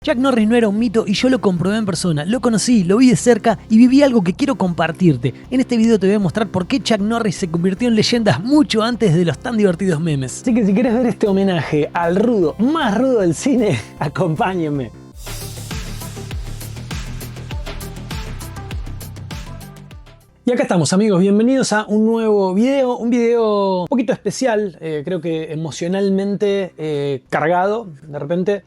Chuck Norris no era un mito y yo lo comprobé en persona, lo conocí, lo vi de cerca y viví algo que quiero compartirte. En este video te voy a mostrar por qué Chuck Norris se convirtió en leyenda mucho antes de los tan divertidos memes. Así que si querés ver este homenaje al rudo, más rudo del cine, acompáñenme. Y acá estamos, amigos, bienvenidos a un nuevo video, un video un poquito especial, creo que emocionalmente cargado. De repente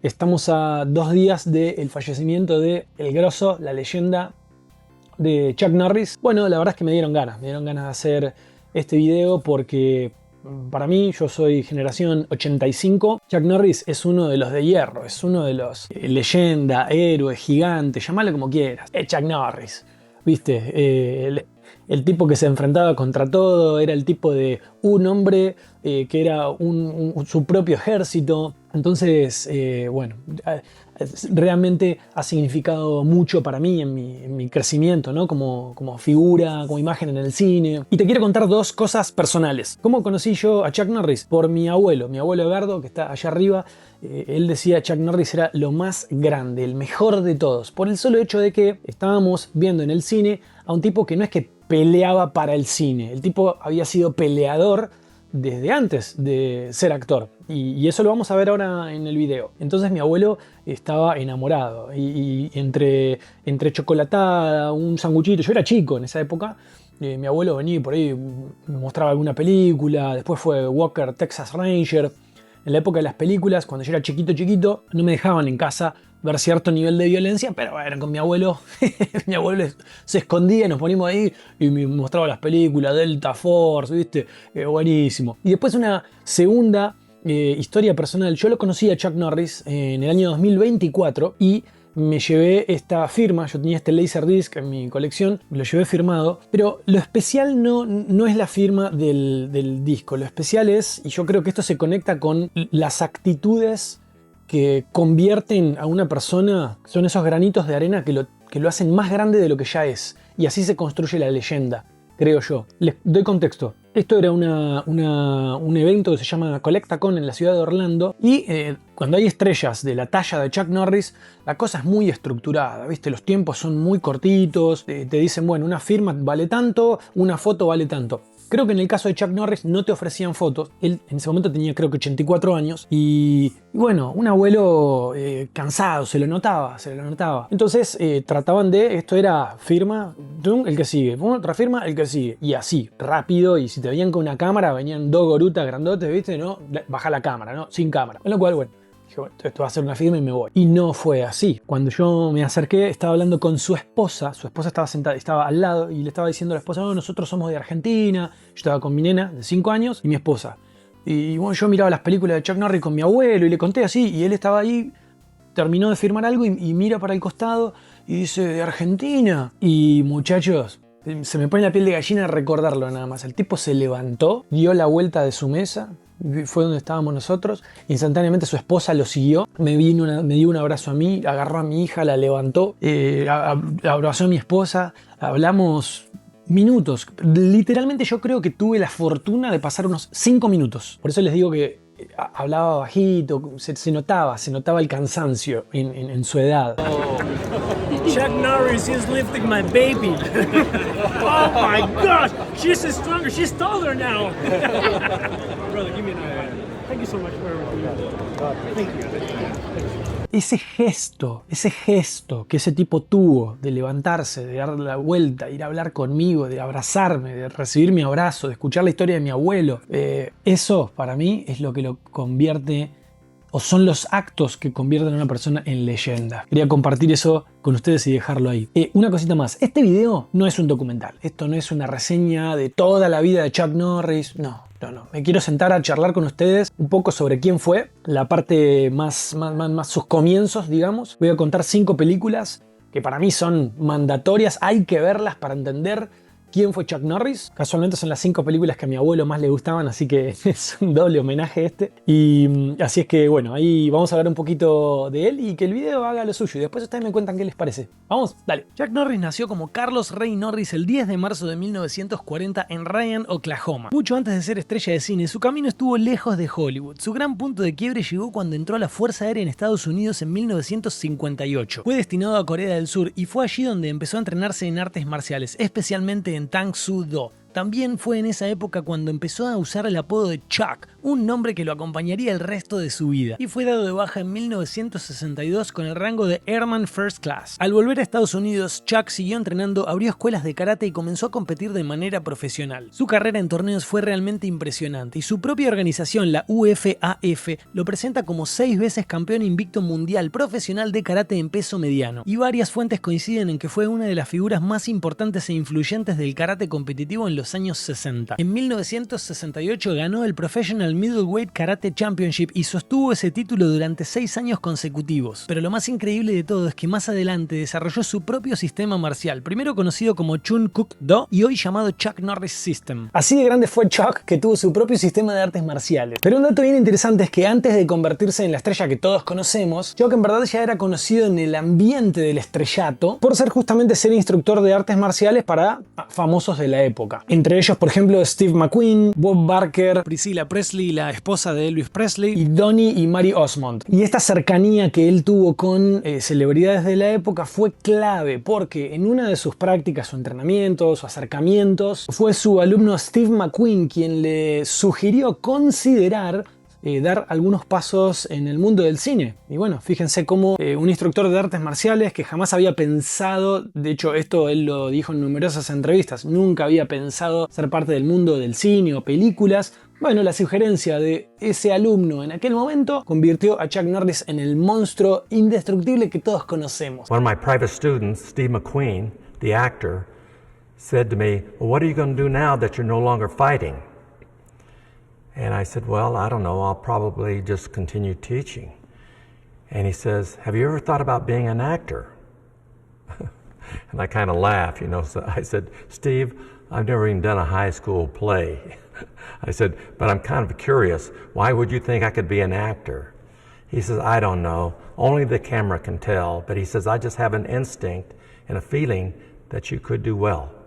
estamos a 2 días del fallecimiento de el grosso, la leyenda de Chuck Norris. Bueno, la verdad es que me dieron ganas de hacer este video porque para mí, yo soy generación 85, Chuck Norris es uno de los de hierro, es uno de los leyenda, héroe, gigante, llamalo como quieras, Chuck Norris. ¿Viste? El tipo que se enfrentaba contra todo, era el tipo de un hombre que era su propio ejército. Entonces, bueno, realmente ha significado mucho para mí en mi crecimiento, ¿no? Como figura, como imagen en el cine. Y te quiero contar 2 cosas personales. ¿Cómo conocí yo a Chuck Norris? Por mi abuelo Eduardo, que está allá arriba. Él decía que Chuck Norris era lo más grande, el mejor de todos, por el solo hecho de que estábamos viendo en el cine a un tipo que no es que peleaba para el cine, el tipo había sido peleador desde antes de ser actor, y eso lo vamos a ver ahora en el video. Entonces mi abuelo estaba enamorado, y entre chocolatada, un sanguchito, yo era chico en esa época. Mi abuelo venía por ahí, me mostraba alguna película, después fue Walker Texas Ranger. En la época de las películas, cuando yo era chiquito, no me dejaban en casa ver cierto nivel de violencia, pero bueno, con mi abuelo, mi abuelo se escondía, nos poníamos ahí y me mostraba las películas, Delta Force, ¿viste? Buenísimo. Y después una segunda historia personal. Yo lo conocí a Chuck Norris en el año 2024 y me llevé esta firma, yo tenía este Laserdisc en mi colección, me lo llevé firmado, pero lo especial no es la firma del disco, lo especial es, y yo creo que esto se conecta con las actitudes que convierten a una persona, son esos granitos de arena que lo hacen más grande de lo que ya es, y así se construye la leyenda, creo yo. Les doy contexto. Esto era un evento que se llama CollectaCon en la ciudad de Orlando y cuando hay estrellas de la talla de Chuck Norris, la cosa es muy estructurada, ¿viste? Los tiempos son muy cortitos, te dicen, bueno, una firma vale tanto, una foto vale tanto. Creo que en el caso de Chuck Norris no te ofrecían fotos. Él en ese momento tenía creo que 84 años y bueno, un abuelo cansado, se lo notaba. Entonces trataban de, esto era firma, el que sigue, otra firma, el que sigue. Y así, rápido, y si te veían con una cámara, venían 2 gorutas grandotes, ¿viste? ¿No? Baja la cámara, ¿no? Sin cámara. Con lo cual, bueno, dije, bueno, esto va a ser una firma y me voy. Y no fue así. Cuando yo me acerqué, estaba hablando con su esposa estaba sentada, estaba al lado y le estaba diciendo a la esposa, no, nosotros somos de Argentina. Yo estaba con mi nena de 5 años y mi esposa. Y bueno, yo miraba las películas de Chuck Norris con mi abuelo y le conté así, y él estaba ahí, terminó de firmar algo y mira para el costado y dice, ¿de Argentina? Y muchachos, se me pone la piel de gallina recordarlo nada más. El tipo se levantó, dio la vuelta de su mesa, fue donde estábamos nosotros, instantáneamente su esposa lo siguió, me dio un abrazo a mí, agarró a mi hija, la levantó, abrazó a mi esposa, hablamos minutos, literalmente yo creo que tuve la fortuna de pasar unos 5 minutos, por eso les digo que hablaba bajito, se notaba el cansancio en su edad. Oh. Chuck Norris is lifting my baby. Oh my gosh, she's stronger, she's taller now. Brother, give me another hand. Thank you so much for everything. Thank you. Ese gesto que ese tipo tuvo de levantarse, de dar la vuelta, ir a hablar conmigo, de abrazarme, de recibir mi abrazo, de escuchar la historia de mi abuelo, eso para mí es lo que lo convierte, o son los actos que convierten a una persona en leyenda. Quería compartir eso con ustedes y dejarlo ahí. Una cosita más, este video no es un documental, esto no es una reseña de toda la vida de Chuck Norris, no. Me quiero sentar a charlar con ustedes un poco sobre quién fue, la parte más sus comienzos, digamos. Voy a contar 5 películas que para mí son mandatorias, hay que verlas para entender quién fue Chuck Norris. Casualmente son las 5 películas que a mi abuelo más le gustaban, así que es un doble homenaje este. Y así es que bueno, ahí vamos a hablar un poquito de él y que el video haga lo suyo. Y después ustedes me cuentan qué les parece. Vamos, dale. Chuck Norris nació como Carlos Ray Norris el 10 de marzo de 1940 en Ryan, Oklahoma. Mucho antes de ser estrella de cine, su camino estuvo lejos de Hollywood. Su gran punto de quiebre llegó cuando entró a la Fuerza Aérea en Estados Unidos en 1958. Fue destinado a Corea del Sur y fue allí donde empezó a entrenarse en artes marciales, especialmente en Tang Soo Do. También fue en esa época cuando empezó a usar el apodo de Chuck, un nombre que lo acompañaría el resto de su vida, y fue dado de baja en 1962 con el rango de Airman First Class. Al volver a Estados Unidos, Chuck siguió entrenando, abrió escuelas de karate y comenzó a competir de manera profesional. Su carrera en torneos fue realmente impresionante y su propia organización, la UFAF, lo presenta como 6 veces campeón invicto mundial profesional de karate en peso mediano, y varias fuentes coinciden en que fue una de las figuras más importantes e influyentes del karate competitivo en los años 60. En 1968 ganó el Professional Middleweight Karate Championship y sostuvo ese título durante 6 años consecutivos. Pero lo más increíble de todo es que más adelante desarrolló su propio sistema marcial, primero conocido como Chun Kuk Do y hoy llamado Chuck Norris System. Así de grande fue Chuck que tuvo su propio sistema de artes marciales. Pero un dato bien interesante es que antes de convertirse en la estrella que todos conocemos, Chuck en verdad ya era conocido en el ambiente del estrellato por ser instructor de artes marciales para famosos de la época. Entre ellos, por ejemplo, Steve McQueen, Bob Barker, Priscilla Presley, la esposa de Elvis Presley, y Donnie y Mary Osmond. Y esta cercanía que él tuvo con celebridades de la época fue clave porque en una de sus prácticas o entrenamientos o acercamientos fue su alumno Steve McQueen quien le sugirió considerar dar algunos pasos en el mundo del cine. Y bueno, fíjense cómo un instructor de artes marciales que jamás había pensado, de hecho esto él lo dijo en numerosas entrevistas, nunca había pensado ser parte del mundo del cine o películas. Bueno, la sugerencia de ese alumno en aquel momento convirtió a Chuck Norris en el monstruo indestructible que todos conocemos. One of my private students, Steve McQueen, the actor, said to me, "Well, what are you going to do now that you're no longer fighting?" And I said, "Well, I don't know, I'll probably just continue teaching." And he says, "Have you ever thought about being an actor?" And I kind of laughed, you know, so I said, "Steve, I've never even done a high school play." I said, "But I'm kind of curious, why would you think I could be an actor?" He says, "I don't know, only the camera can tell, but he says, I just have an instinct and a feeling that you could do well."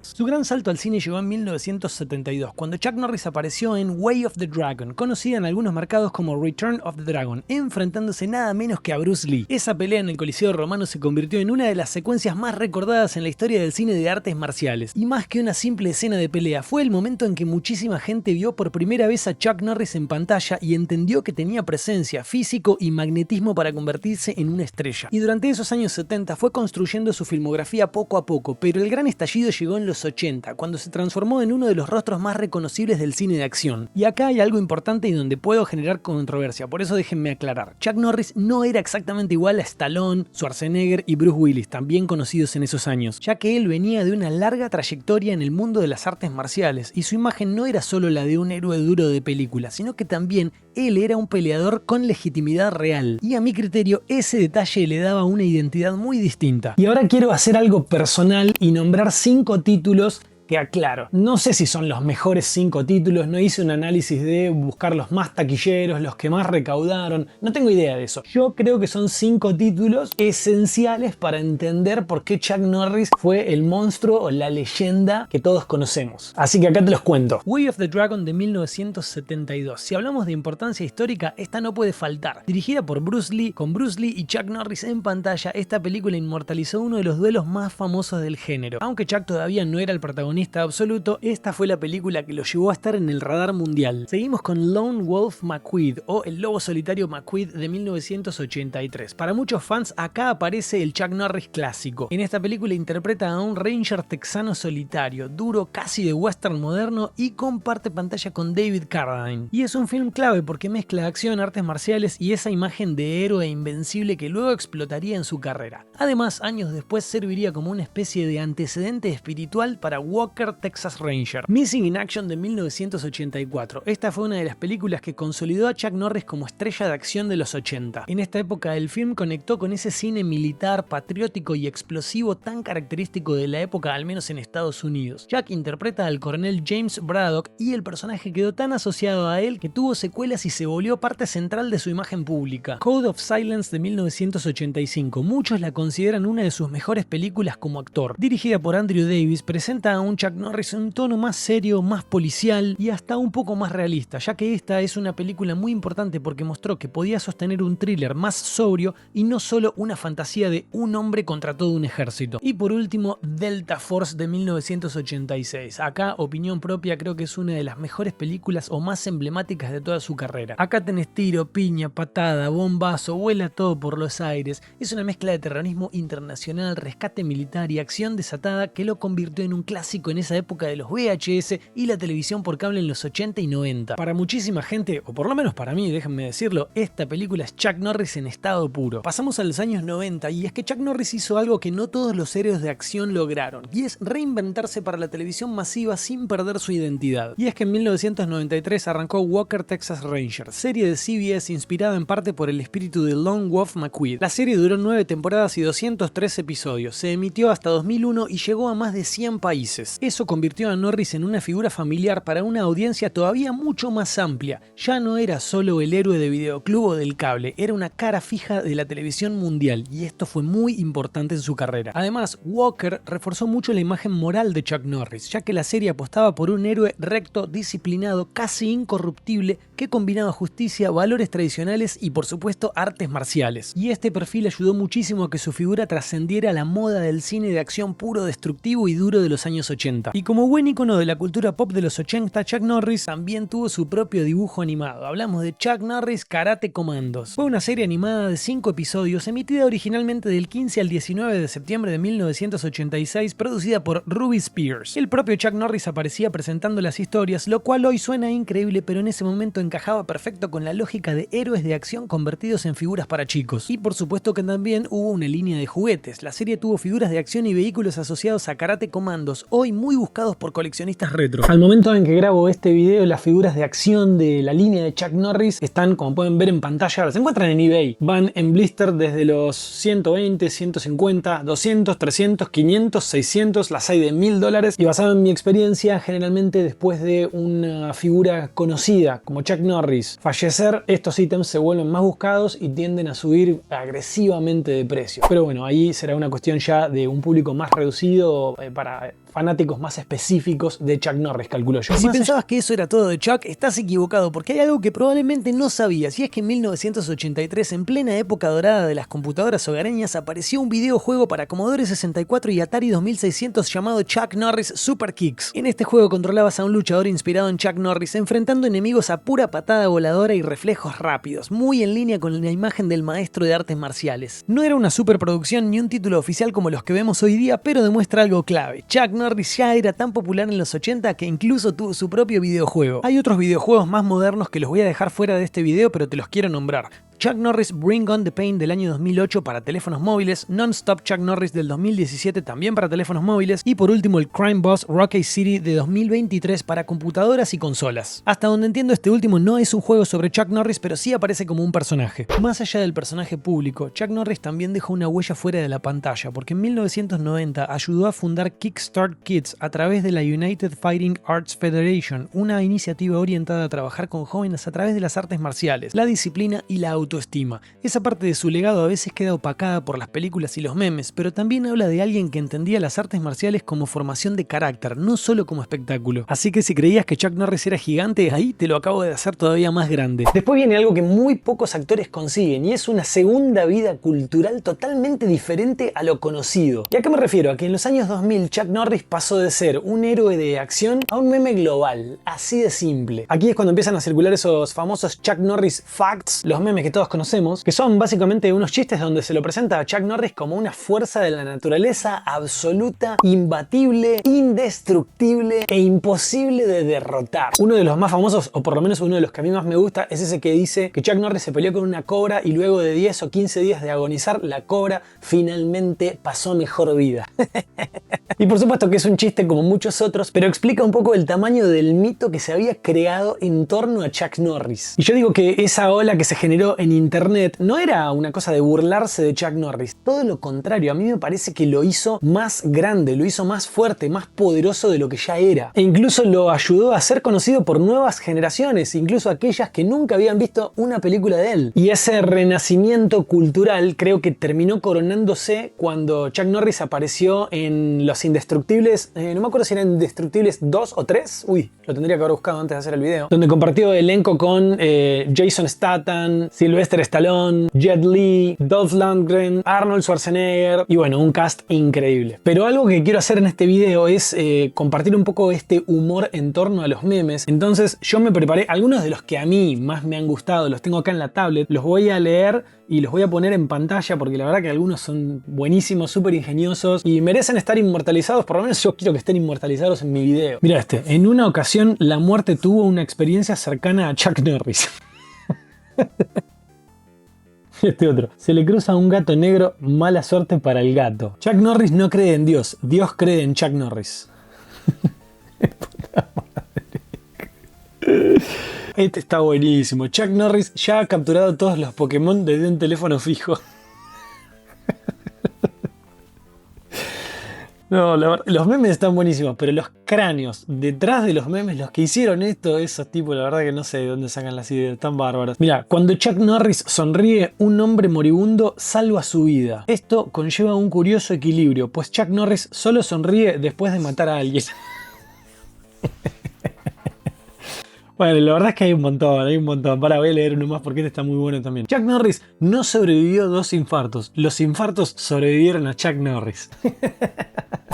Su gran salto al cine llegó en 1972, cuando Chuck Norris apareció en Way of the Dragon, conocida en algunos mercados como Return of the Dragon, enfrentándose nada menos que a Bruce Lee. Esa pelea en el Coliseo Romano se convirtió en una de las secuencias más recordadas en la historia del cine de artes marciales. Y más que una simple escena de pelea, fue el momento en que muchísima gente vio por primera vez a Chuck Norris en pantalla y entendió que tenía presencia, físico y magnetismo para convertirse en una estrella. Y durante esos años 70 fue construyendo su filmografía poco a poco, pero el gran estallido llegó en los 80, cuando se transformó en uno de los rostros más reconocibles del cine de acción. Y acá hay algo importante y donde puedo generar controversia, por eso déjenme aclarar. Chuck Norris no era exactamente igual a Stallone, Schwarzenegger y Bruce Willis, también conocidos en esos años, ya que él venía de una larga trayectoria en el mundo de las artes marciales, y su imagen no era solo la de un héroe duro de película, sino que también él era un peleador con legitimidad real. Y a mi criterio, ese detalle le daba una identidad muy distinta. Y ahora quiero hacer algo personal y nombrar 5 títulos que aclaro, no sé si son los mejores 5 títulos, no hice un análisis de buscar los más taquilleros, los que más recaudaron, no tengo idea de eso. Yo creo que son 5 títulos esenciales para entender por qué Chuck Norris fue el monstruo o la leyenda que todos conocemos. Así que acá te los cuento. Way of the Dragon de 1972. Si hablamos de importancia histórica, esta no puede faltar. Dirigida por Bruce Lee, con Bruce Lee y Chuck Norris en pantalla, esta película inmortalizó uno de los duelos más famosos del género. Aunque Chuck todavía no era el protagonista absoluto, esta fue la película que lo llevó a estar en el radar mundial. Seguimos con Lone Wolf McQueen o El Lobo Solitario McQueen de 1983. Para muchos fans, acá aparece el Chuck Norris clásico. En esta película interpreta a un ranger texano solitario, duro, casi de western moderno, y comparte pantalla con David Carradine. Y es un film clave porque mezcla acción, artes marciales y esa imagen de héroe invencible que luego explotaría en su carrera. Además, años después serviría como una especie de antecedente espiritual para Walk Walker Texas Ranger. Missing in Action de 1984. Esta fue una de las películas que consolidó a Chuck Norris como estrella de acción de los 80. En esta época el film conectó con ese cine militar, patriótico y explosivo tan característico de la época, al menos en Estados Unidos. Chuck interpreta al coronel James Braddock y el personaje quedó tan asociado a él que tuvo secuelas y se volvió parte central de su imagen pública. Code of Silence de 1985. Muchos la consideran una de sus mejores películas como actor. Dirigida por Andrew Davis, presenta a un Chuck Norris en un tono más serio, más policial y hasta un poco más realista, ya que esta es una película muy importante porque mostró que podía sostener un thriller más sobrio y no solo una fantasía de un hombre contra todo un ejército. Y por último, Delta Force de 1986. Acá, opinión propia, creo que es una de las mejores películas o más emblemáticas de toda su carrera. Acá tenés tiro, piña, patada, bombazo, vuela todo por los aires. Es una mezcla de terrorismo internacional, rescate militar y acción desatada que lo convirtió en un clásico en esa época de los VHS y la televisión por cable en los 80 y 90. Para muchísima gente, o por lo menos para mí, déjenme decirlo, esta película es Chuck Norris en estado puro. Pasamos a los años 90 y es que Chuck Norris hizo algo que no todos los héroes de acción lograron, y es reinventarse para la televisión masiva sin perder su identidad. Y es que en 1993 arrancó Walker Texas Ranger, serie de CBS inspirada en parte por el espíritu de Lone Wolf McQueen. La serie duró 9 temporadas y 203 episodios, se emitió hasta 2001 y llegó a más de 100 países. Eso convirtió a Norris en una figura familiar para una audiencia todavía mucho más amplia. Ya no era solo el héroe de videoclub o del cable, era una cara fija de la televisión mundial, y esto fue muy importante en su carrera. Además, Walker reforzó mucho la imagen moral de Chuck Norris, ya que la serie apostaba por un héroe recto, disciplinado, casi incorruptible, que combinaba justicia, valores tradicionales y por supuesto artes marciales. Y este perfil ayudó muchísimo a que su figura trascendiera la moda del cine de acción puro, destructivo y duro de los años 80. Y como buen icono de la cultura pop de los 80, Chuck Norris también tuvo su propio dibujo animado. Hablamos de Chuck Norris Karate Commandos. Fue una serie animada de 5 episodios, emitida originalmente del 15 al 19 de septiembre de 1986, producida por Ruby Spears. El propio Chuck Norris aparecía presentando las historias, lo cual hoy suena increíble, pero en ese momento encajaba perfecto con la lógica de héroes de acción convertidos en figuras para chicos. Y por supuesto que también hubo una línea de juguetes. La serie tuvo figuras de acción y vehículos asociados a Karate Commandos, hoy muy buscados por coleccionistas retro. Al momento en que grabo este video, las figuras de acción de la línea de Chuck Norris están, como pueden ver en pantalla, se encuentran en eBay. Van en blister desde los 120, 150, 200, 300, 500, 600, las hay de $1000, y basado en mi experiencia, generalmente después de una figura conocida como Chuck Norris fallecer, estos ítems se vuelven más buscados y tienden a subir agresivamente de precio. Pero bueno, ahí será una cuestión ya de un público más reducido, para fanáticos más específicos de Chuck Norris, calculo yo. Si pensabas que eso era todo de Chuck, estás equivocado, porque hay algo que probablemente no sabías, y es que en 1983, en plena época dorada de las computadoras hogareñas, apareció un videojuego para Commodore 64 y Atari 2600 llamado Chuck Norris Super Kicks. En este juego controlabas a un luchador inspirado en Chuck Norris, enfrentando enemigos a pura patada voladora y reflejos rápidos, muy en línea con la imagen del maestro de artes marciales. No era una superproducción ni un título oficial como los que vemos hoy día, pero demuestra algo clave. Chuck Norris ya era tan popular en los 80 que incluso tuvo su propio videojuego. Hay otros videojuegos más modernos que los voy a dejar fuera de este video, pero te los quiero nombrar. Chuck Norris Bring on the Pain del año 2008 para teléfonos móviles, Non-Stop Chuck Norris del 2017 también para teléfonos móviles, y por último el Crime Boss Rocky City de 2023 para computadoras y consolas. Hasta donde entiendo, este último no es un juego sobre Chuck Norris, pero sí aparece como un personaje. Más allá del personaje público, Chuck Norris también dejó una huella fuera de la pantalla, porque en 1990 ayudó a fundar Kickstart Kids a través de la United Fighting Arts Federation, una iniciativa orientada a trabajar con jóvenes a través de las artes marciales, la disciplina y la autoestima. Esa parte de su legado a veces queda opacada por las películas y los memes, pero también habla de alguien que entendía las artes marciales como formación de carácter, no solo como espectáculo. Así que si creías que Chuck Norris era gigante, ahí te lo acabo de hacer todavía más grande. Después viene algo que muy pocos actores consiguen, y es una segunda vida cultural totalmente diferente a lo conocido. ¿Y a qué me refiero? A que en los años 2000 Chuck Norris pasó de ser un héroe de acción a un meme global, así de simple. Aquí es cuando empiezan a circular esos famosos Chuck Norris Facts, los memes que todos conocemos, que son básicamente unos chistes donde se lo presenta a Chuck Norris como una fuerza de la naturaleza absoluta, imbatible, indestructible e imposible de derrotar. Uno de los más famosos, o por lo menos uno de los que a mí más me gusta, es ese que dice que Chuck Norris se peleó con una cobra y luego de 10 o 15 días de agonizar, la cobra finalmente pasó mejor vida. Y por supuesto que es un chiste como muchos otros, pero explica un poco el tamaño del mito que se había creado en torno a Chuck Norris. Y yo digo que esa ola que se generó en internet no era una cosa de burlarse de Chuck Norris, todo lo contrario, a mí me parece que lo hizo más grande, lo hizo más fuerte, más poderoso de lo que ya era. E incluso lo ayudó a ser conocido por nuevas generaciones, incluso aquellas que nunca habían visto una película de él. Y ese renacimiento cultural creo que terminó coronándose cuando Chuck Norris apareció en Los Indestructibles, no me acuerdo si eran Indestructibles 2 o 3, uy, lo tendría que haber buscado antes de hacer el video, donde compartió elenco con Jason Statham, Sylvester Stallone, Jet Li, Dolph Lundgren, Arnold Schwarzenegger y bueno, un cast increíble. Pero algo que quiero hacer en este video es compartir un poco este humor en torno a los memes. Entonces yo me preparé algunos de los que a mí más me han gustado, los tengo acá en la tablet, los voy a leer y los voy a poner en pantalla porque la verdad que algunos son buenísimos, súper ingeniosos y merecen estar inmortalizados, por lo menos yo quiero que estén inmortalizados en mi video. Mira este, en una ocasión la muerte tuvo una experiencia cercana a Chuck Norris. Este otro, se le cruza un gato negro, mala suerte para el gato. Chuck Norris no cree en Dios, Dios cree en Chuck Norris. Este está buenísimo. Chuck Norris ya ha capturado todos los Pokémon desde un teléfono fijo. No, la verdad, los memes están buenísimos, pero los cráneos detrás de los memes, los que hicieron esto, esos tipos, la verdad que no sé de dónde sacan las ideas, tan bárbaras. Mira, cuando Chuck Norris sonríe, un hombre moribundo salva su vida. Esto conlleva un curioso equilibrio, pues Chuck Norris solo sonríe después de matar a alguien. Bueno, la verdad es que hay un montón. Para, voy a leer uno más porque este está muy bueno también. Chuck Norris no sobrevivió 2 infartos. Los infartos sobrevivieron a Chuck Norris.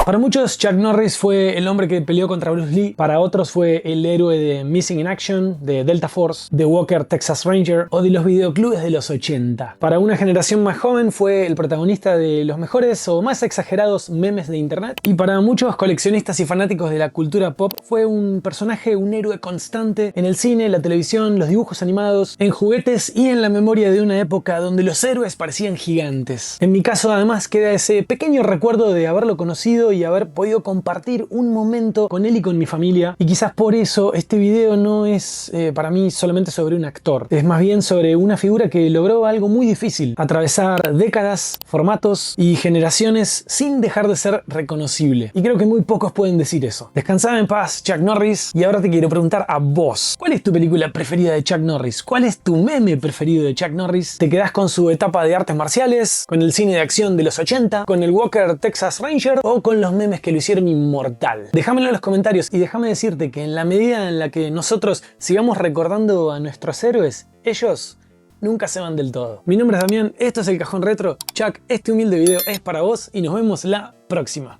Para muchos, Chuck Norris fue el hombre que peleó contra Bruce Lee. Para otros fue el héroe de Missing in Action, de Delta Force, de Walker Texas Ranger o de los videoclubes de los 80. Para una generación más joven fue el protagonista de los mejores o más exagerados memes de internet. Y para muchos coleccionistas y fanáticos de la cultura pop fue un personaje, un héroe constante en el cine, la televisión, los dibujos animados, en juguetes y en la memoria de una época donde los héroes parecían gigantes. En mi caso además queda ese pequeño recuerdo de haberlo conocido y haber podido compartir un momento con él y con mi familia, y quizás por eso este video no es para mí solamente sobre un actor, es más bien sobre una figura que logró algo muy difícil: atravesar décadas, formatos y generaciones sin dejar de ser reconocible, y creo que muy pocos pueden decir eso. Descansad en paz, Chuck Norris, y ahora te quiero preguntar a vos, ¿cuál es tu película preferida de Chuck Norris? ¿Cuál es tu meme preferido de Chuck Norris? ¿Te quedás con su etapa de artes marciales, con el cine de acción de los 80, con el Walker Texas Ranger o con los memes que lo hicieron inmortal? Déjamelo en los comentarios y déjame decirte que en la medida en la que nosotros sigamos recordando a nuestros héroes, ellos nunca se van del todo. Mi nombre es Damián, esto es El Cajón Retro. Chuck, este humilde video es para vos y nos vemos la próxima.